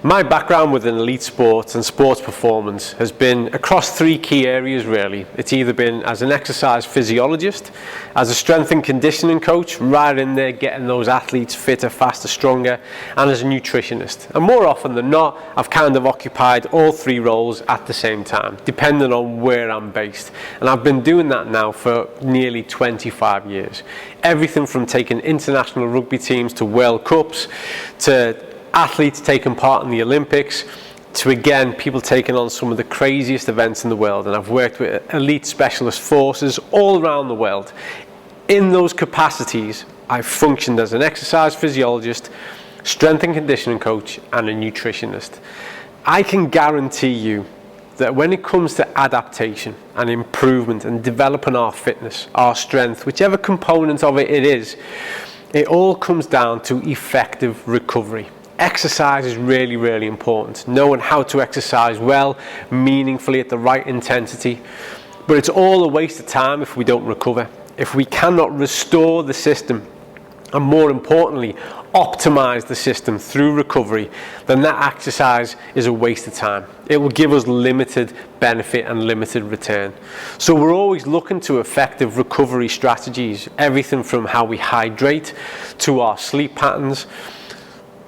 My background within elite sports and sports performance has been across three key areas really. It's either been as an exercise physiologist, as a strength and conditioning coach, right in there getting those athletes fitter, faster, stronger, and as a nutritionist. And more often than not, I've kind of occupied all three roles at the same time, depending on where I'm based. And I've been doing that now for nearly 25 years. Everything from taking international rugby teams to World Cups, to athletes taking part in the Olympics, to again people taking on some of the craziest events in the world. And I've worked with elite specialist forces all around the world. In those capacities, I've functioned as an exercise physiologist, strength and conditioning coach, and a nutritionist. I can guarantee you that when it comes to adaptation and improvement and developing our fitness, our strength, whichever component of it is, it all comes down to effective recovery. Exercise is really, really important. Knowing how to exercise well, meaningfully at the right intensity. But it's all a waste of time if we don't recover. If we cannot restore the system, and more importantly, optimize the system through recovery, then that exercise is a waste of time. It will give us limited benefit and limited return. So we're always looking to effective recovery strategies, everything from how we hydrate, to our sleep patterns,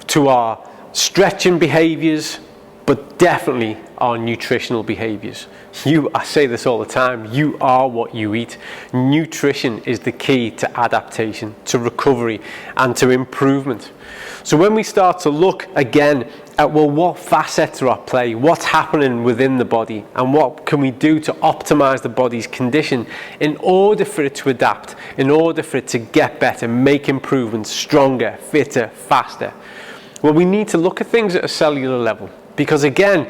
to our stretching behaviors, but definitely our nutritional behaviors. I say this all the time, you are what you eat. Nutrition is the key to adaptation, to recovery, and to improvement. So when we start to look again at, well, what facets are at play, what's happening within the body, and what can we do to optimize the body's condition in order for it to adapt, in order for it to get better, make improvements, stronger, fitter, faster. Well, we need to look at things at a cellular level, because again,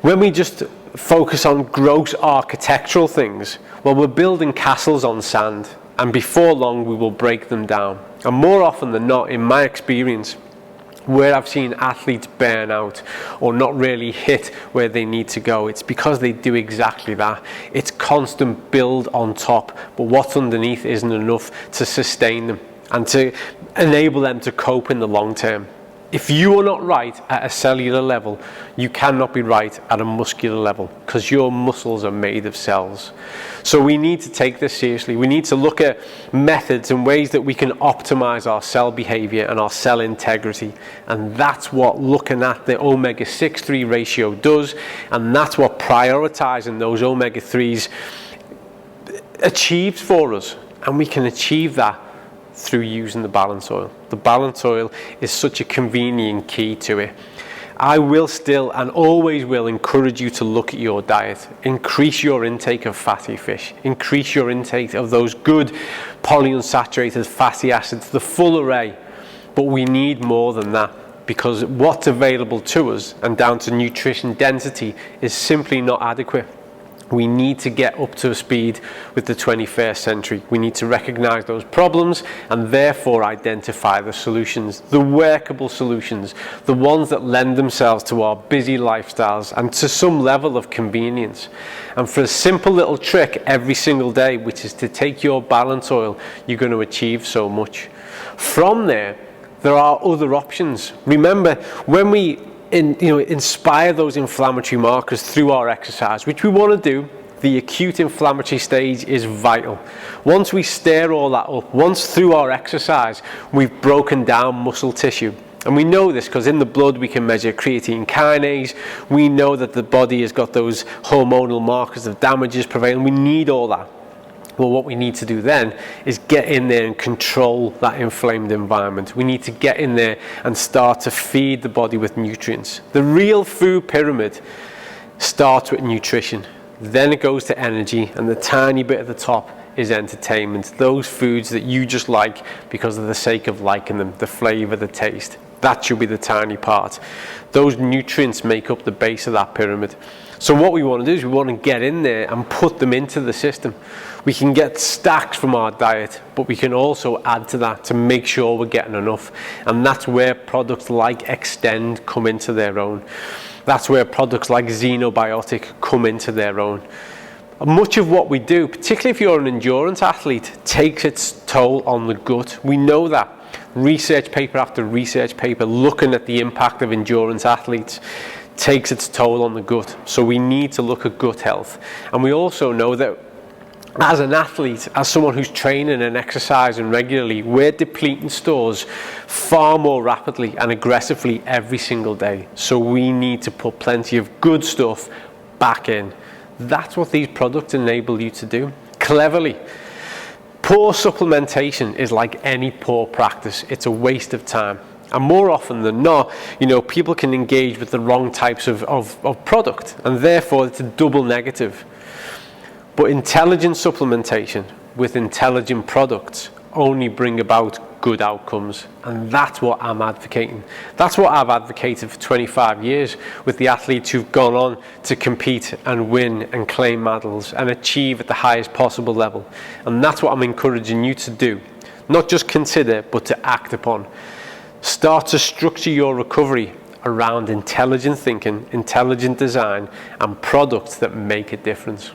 when we just focus on gross architectural things, well, we're building castles on sand, and before long we will break them down. And more often than not, in my experience, where I've seen athletes burn out or not really hit where they need to go, it's because they do exactly that. It's constant build on top, but what's underneath isn't enough to sustain them and to enable them to cope in the long term. If you are not right at a cellular level, you cannot be right at a muscular level, because your muscles are made of cells. So we need to take this seriously. We need to look at methods and ways that we can optimize our cell behavior and our cell integrity. And that's what looking at the omega-6-3 ratio does. And that's what prioritizing those omega-3s achieves for us. And we can achieve that through using the balance oil. The balance oil is such a convenient key to it. I will still and always will encourage you to look at your diet. Increase your intake of fatty fish. Increase your intake of those good polyunsaturated fatty acids, the full array. But we need more than that, because what's available to us and down to nutrition density is simply not adequate. We need to get up to speed with the 21st century. We need to recognize those problems and therefore identify the solutions, the workable solutions, the ones that lend themselves to our busy lifestyles and to some level of convenience. And for a simple little trick every single day, which is to take your balance oil, you're going to achieve so much. From there are other options. Remember, when we inspire those inflammatory markers through our exercise, which we want to do, the acute inflammatory stage is vital. Once we stir all that up, once through our exercise we've broken down muscle tissue, and we know this because in the blood we can measure creatine kinase, we know that the body has got those hormonal markers of damages prevailing, we need all that. Well, what we need to do then is get in there and control that inflamed environment. We need to get in there and start to feed the body with nutrients. The real food pyramid starts with nutrition. Then it goes to energy, and the tiny bit at the top is entertainment. Those foods that you just like because of the sake of liking them, the flavor, the taste. That should be the tiny part. Those nutrients make up the base of that pyramid. So what we want to do is we want to get in there and put them into the system. We can get stacks from our diet, but we can also add to that to make sure we're getting enough. And that's where products like Extend come into their own. That's where products like Xenobiotic come into their own. Much of what we do, particularly if you're an endurance athlete, takes its toll on the gut. We know that. research paper after research paper looking at the impact of endurance athletes takes its toll on the gut. So we need to look at gut health. And we also know that as an athlete, as someone who's training and exercising regularly, we're depleting stores far more rapidly and aggressively every single day. So we need to put plenty of good stuff back in. That's what these products enable you to do cleverly. Poor supplementation is like any poor practice. It's a waste of time. And more often than not, people can engage with the wrong types of product, and therefore it's a double negative. But intelligent supplementation with intelligent products only bring about good outcomes, and that's what I'm advocating. That's what I've advocated for 25 years with the athletes who've gone on to compete and win and claim medals and achieve at the highest possible level. And that's what I'm encouraging you to do. Not just consider, but to act upon. Start to structure your recovery around intelligent thinking, intelligent design, and products that make a difference.